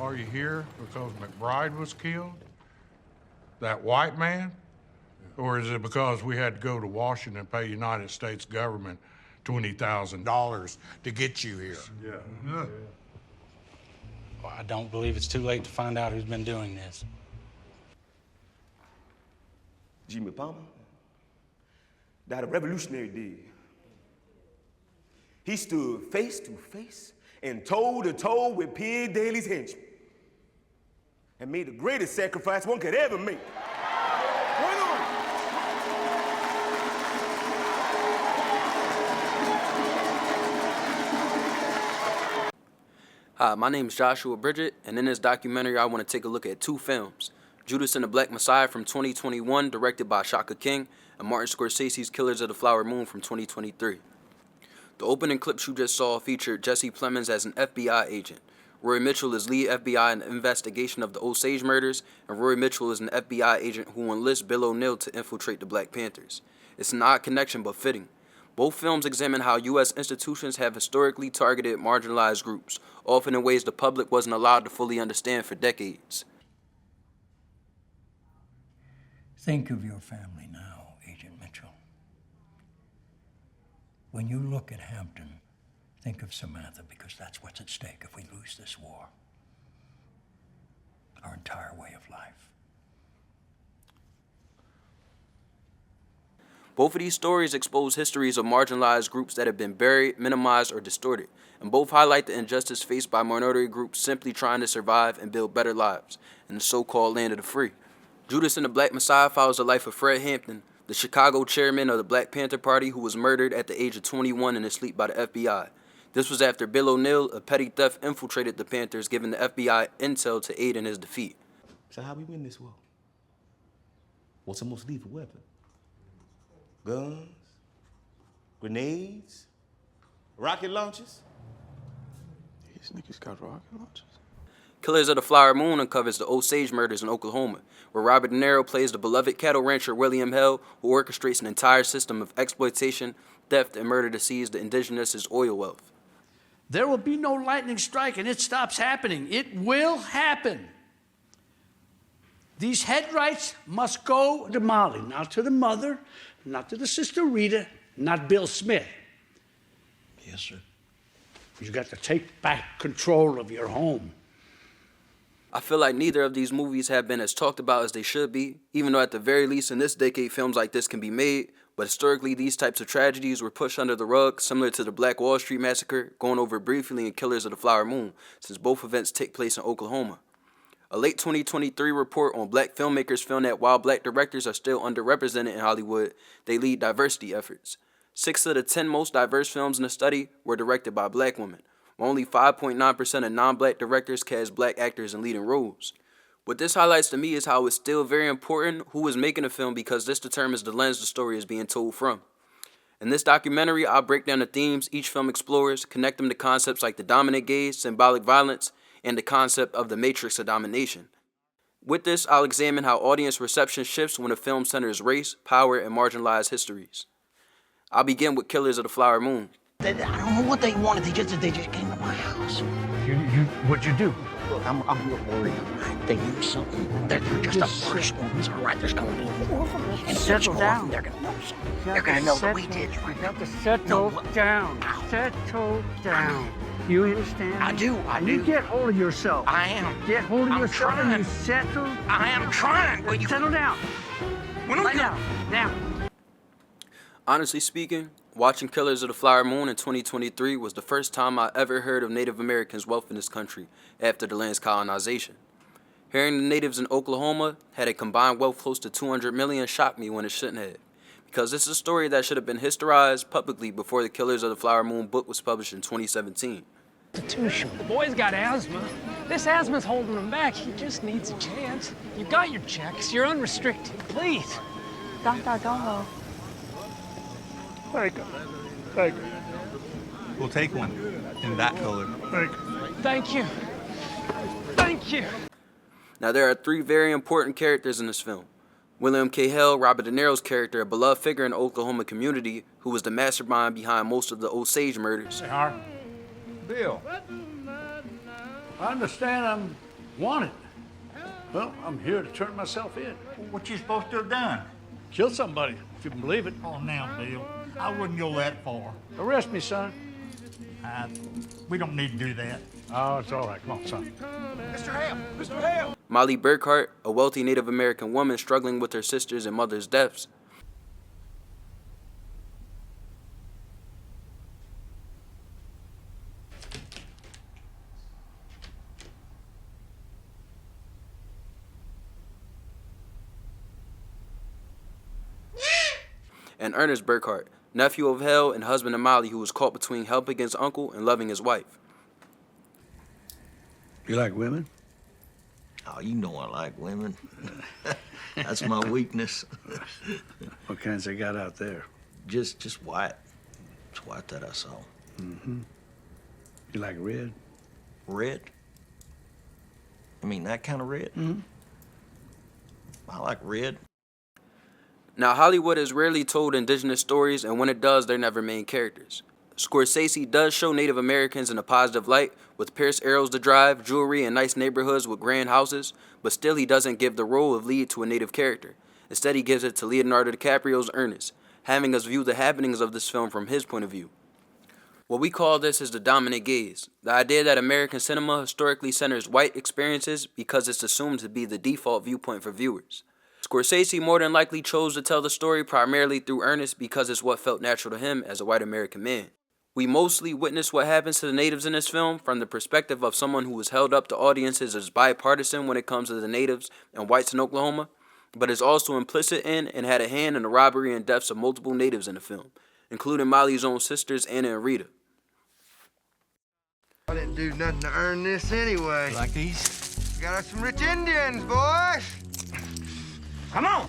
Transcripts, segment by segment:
Are you here because McBride was killed? That white man? Or is it because we had to go to Washington and pay United States government $20,000 to get you here? Yeah. Well, I don't believe it's too late to find out who's been doing this. Jimmy Palmer that a revolutionary did. He stood face to face and toe to toe with Pierre Daly's henchmen and made the greatest sacrifice one could ever make. Run on! Hi, my name is Joshua Bridget, and in this documentary I want to take a look at two films, Judas and the Black Messiah from 2021, directed by Shaka King, and Martin Scorsese's Killers of the Flower Moon from 2023. The opening clips you just saw featured Jesse Plemons as an FBI agent. Roy Mitchell is lead FBI in the investigation of the Osage murders, and Roy Mitchell is an FBI agent who enlists Bill O'Neill to infiltrate the Black Panthers. It's an odd connection, but fitting. Both films examine how U.S. institutions have historically targeted marginalized groups, often in ways the public wasn't allowed to fully understand for decades. Think of your family now, Agent Mitchell. When you look at Hampton, think of Samantha, because that's what's at stake if we lose this war. Our entire way of life. Both of these stories expose histories of marginalized groups that have been buried, minimized, or distorted, and both highlight the injustice faced by minority groups simply trying to survive and build better lives in the so-called land of the free. Judas and the Black Messiah follows the life of Fred Hampton, the Chicago chairman of the Black Panther Party who was murdered at the age of 21 in his sleep by the FBI. This was after Bill O'Neill, a petty theft, infiltrated the Panthers, giving the FBI intel to aid in his defeat. So how we win this war? What's the most lethal weapon? Guns? Grenades? Rocket launchers? These niggas got rocket launchers. Killers of the Flower Moon uncovers the Osage murders in Oklahoma, where Robert De Niro plays the beloved cattle rancher William Hill, who orchestrates an entire system of exploitation, theft, and murder to seize the indigenous' oil wealth. There will be no lightning strike and it stops happening. It will happen. These head rights must go to Molly, not to the mother, not to the sister Rita, not Bill Smith. Yes, sir. You got to take back control of your home. I feel like neither of these movies have been as talked about as they should be, even though at the very least in this decade films like this can be made, but historically these types of tragedies were pushed under the rug, similar to the Black Wall Street Massacre, going over briefly in Killers of the Flower Moon, since both events take place in Oklahoma. A late 2023 report on black filmmakers found that while black directors are still underrepresented in Hollywood, they lead diversity efforts. 6 of the 10 most diverse films in the study were directed by black women, while only 5.9% of non-black directors cast black actors in leading roles. What this highlights to me is how it's still very important who is making a film, because this determines the lens the story is being told from. In this documentary, I'll break down the themes each film explores, connect them to concepts like the dominant gaze, symbolic violence, and the concept of the matrix of domination. With this, I'll examine how audience reception shifts when a film centers race, power, and marginalized histories. I'll begin with Killers of the Flower Moon. I don't know what they wanted. They just came to my house. What'd you do? Look, I'm a little worried. They knew something. They're just the first ones, all right? There's gonna be more of them. And settle down. They're gonna know something. They're gonna know that we did. You got to settle down. Settle down. You understand? I do. You get hold of yourself. I am. Get hold of I'm yourself trying. and you settle. I am trying. Well, Settle down. Right now. Now. Honestly speaking, watching Killers of the Flower Moon in 2023 was the first time I ever heard of Native Americans' wealth in this country after the land's colonization. Hearing the natives in Oklahoma had a combined wealth close to $200 million shocked me when it shouldn't have, because this is a story that should have been historized publicly before the Killers of the Flower Moon book was published in 2017. The boy's got asthma. This asthma's holding him back. He just needs a chance. You got your checks. You're unrestricted. Please. Dr. Doho. Thank you. Thank you. We'll take one in that color. Thank you. Thank you. Now, there are 3 very important characters in this film. William K. Hill, Robert De Niro's character, a beloved figure in the Oklahoma community who was the mastermind behind most of the Osage murders. Bill, I understand I'm Wanted. Well, I'm here to turn myself in. What you supposed to have done? Kill somebody, if you can believe it. Oh, now, Bill, I wouldn't go that far. Arrest me, son. We don't need to do that. Oh, it's all right. Come on, son. Mr. Hale! Mr. Hale! Molly Burkhart, a wealthy Native American woman struggling with her sister's and mother's deaths. And Ernest Burkhart, nephew of Hale and husband of Molly, who was caught between helping his uncle and loving his wife. You like women? Oh, you know I like women. That's my weakness. What kinds they got out there? Just white. It's white that I saw. Mm-hmm. You like red? Red? I mean, that kind of red? Mm-hmm. I like red. Now, Hollywood is rarely told indigenous stories, and when it does, they're never main characters. Scorsese does show Native Americans in a positive light, with Pierce arrows to drive, jewelry, and nice neighborhoods with grand houses, but still he doesn't give the role of lead to a Native character. Instead, he gives it to Leonardo DiCaprio's Ernest, having us view the happenings of this film from his point of view. What we call this is the dominant gaze, the idea that American cinema historically centers white experiences because it's assumed to be the default viewpoint for viewers. Scorsese more than likely chose to tell the story primarily through Ernest because it's what felt natural to him as a white American man. We mostly witness what happens to the natives in this film from the perspective of someone who was held up to audiences as bipartisan when it comes to the natives and whites in Oklahoma, but is also implicit in and had a hand in the robbery and deaths of multiple natives in the film, including Molly's own sisters, Anna and Rita. I didn't do nothing to earn this anyway. Like these? Got us some rich Indians, boys. Come on!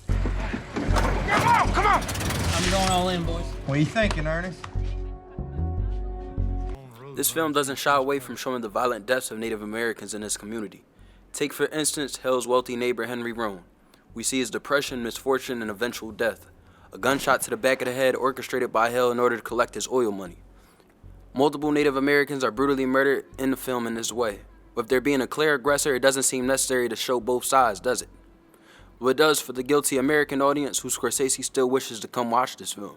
Come on, come on! I'm going all in, boys. What are you thinking, Ernest? This film doesn't shy away from showing the violent deaths of Native Americans in this community. Take, for instance, Hale's wealthy neighbor Henry Roan. We see his depression, misfortune, and eventual death. A gunshot to the back of the head orchestrated by Hale in order to collect his oil money. Multiple Native Americans are brutally murdered in the film in this way. With there being a clear aggressor, it doesn't seem necessary to show both sides, does it? Well, it does for the guilty American audience who Scorsese still wishes to come watch this film.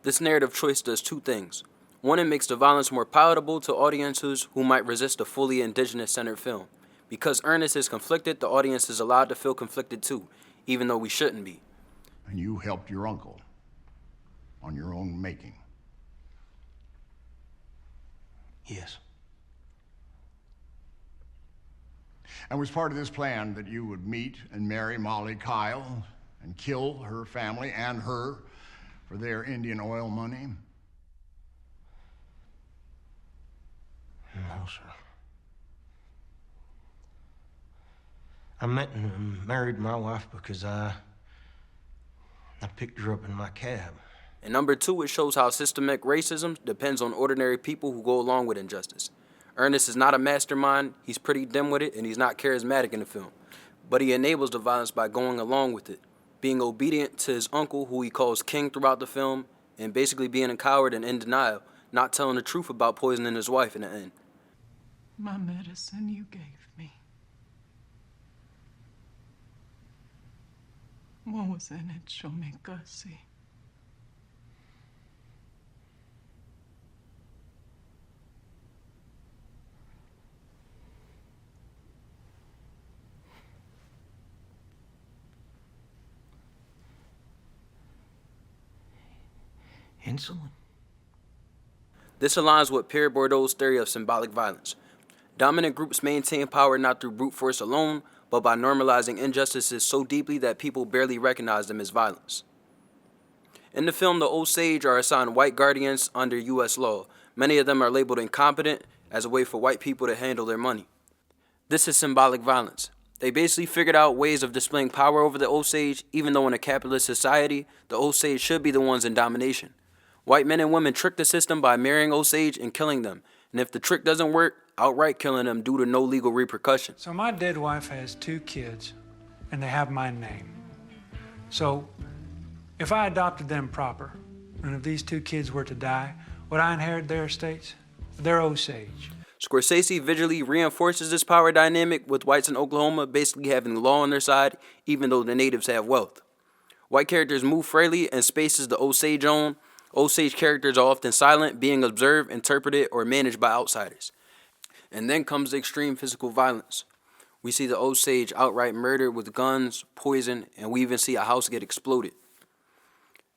This narrative choice does two things. One, it makes the violence more palatable to audiences who might resist a fully indigenous-centered film. Because Ernest is conflicted, the audience is allowed to feel conflicted too, even though we shouldn't be. And you helped your uncle on your own making. Yes. And was part of this plan that you would meet and marry Molly Kyle and kill her family and her for their Indian oil money? No, sir. I met and married my wife because I picked her up in my cab. And number two, it shows how systemic racism depends on ordinary people who go along with injustice. Ernest is not a mastermind, he's pretty dim-witted, and he's not charismatic in the film. But he enables the violence by going along with it, being obedient to his uncle, who he calls King throughout the film, and basically being a coward and in denial, not telling the truth about poisoning his wife in the end. My medicine you gave me. What was in it, Shomikasi? Insulin? This aligns with Pierre Bourdieu's theory of symbolic violence. Dominant groups maintain power not through brute force alone, but by normalizing injustices so deeply that people barely recognize them as violence. In the film, the Osage are assigned white guardians under U.S. law. Many of them are labeled incompetent as a way for white people to handle their money. This is symbolic violence. They basically figured out ways of displaying power over the Osage, even though in a capitalist society, the Osage should be the ones in domination. White men and women trick the system by marrying Osage and killing them. And if the trick doesn't work, outright killing them due to no legal repercussions. So my dead wife has 2 kids, and they have my name. So if I adopted them proper, and if these 2 kids were to die, would I inherit their estates? They're Osage. Scorsese visually reinforces this power dynamic with whites in Oklahoma basically having the law on their side, even though the natives have wealth. White characters move freely in spaces the Osage own. Osage characters are often silent, being observed, interpreted, or managed by outsiders. And then comes the extreme physical violence. We see the Osage outright murdered with guns, poison, and we even see a house get exploded.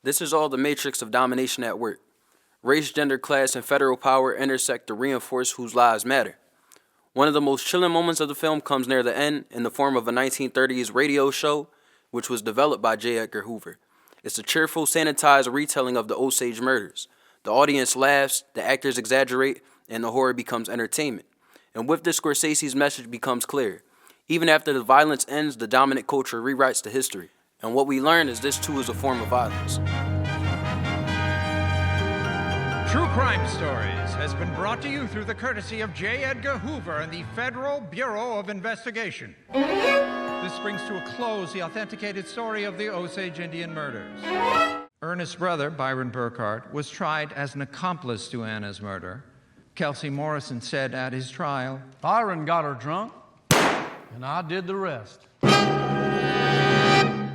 This is all the matrix of domination at work. Race, gender, class, and federal power intersect to reinforce whose lives matter. One of the most chilling moments of the film comes near the end in the form of a 1930s radio show, which was developed by J. Edgar Hoover. It's a cheerful, sanitized retelling of the Osage murders. The audience laughs, the actors exaggerate, and the horror becomes entertainment. And with this, Scorsese's message becomes clear. Even after the violence ends, the dominant culture rewrites the history. And what we learn is this too is a form of violence. True Crime Stories has been brought to you through the courtesy of J. Edgar Hoover and the Federal Bureau of Investigation. This brings to a close the authenticated story of the Osage Indian murders. Ernest's brother, Byron Burkhart, was tried as an accomplice to Anna's murder. Kelsey Morrison said at his trial, Byron got her drunk, and I did the rest.